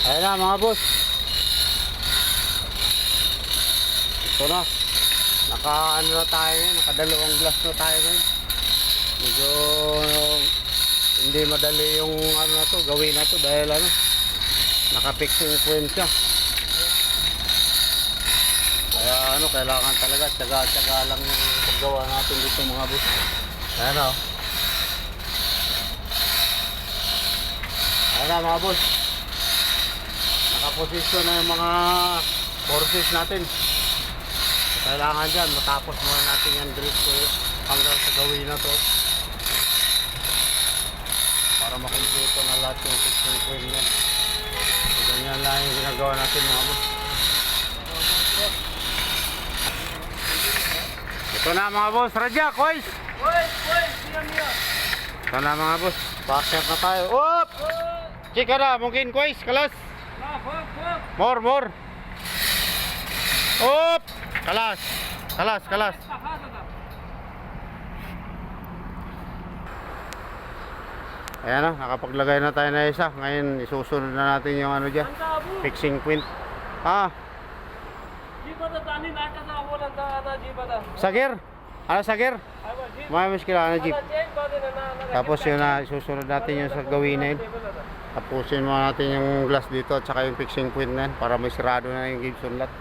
Ayan na mga boss. Ito na. Naka-ano na tayo ngayon. Nakadalawang glass na tayo ngayon. Medyo hindi madali yung ano na to, gawin na to dahil ano, naka-fixing point siya. Kaya ano, kailangan talaga tsaga-tsaga lang yung paggawa natin dito mga boss. Ayan o. Ayan na mga boss. Nakaposisyon na yung mga forces natin. Kailangan dyan, matapos muna natin yan dito hanggang sa gawin na to. Para makumpleto na lahat yung fixing point yan. So, ganyan lang yung ginagawa natin mga boss. Ito na mga boss, Radya, Kois! Ito na mga boss, packet na tayo. Oop! Chika na, mungkin Kois, kalas! More! Oop! Kalas! Ayan na, nakapaglagay na tayo na isa. Ngayon, isusunod na natin yung ano dyan, fixing point. Sagir? Ano sagir? May miskila na jeep. Tapos yun na, isusunod natin yung sa gawin na yun. Tapusin mo natin yung glass dito at saka yung fixing point na yun para may sirado na yung Gibson lot.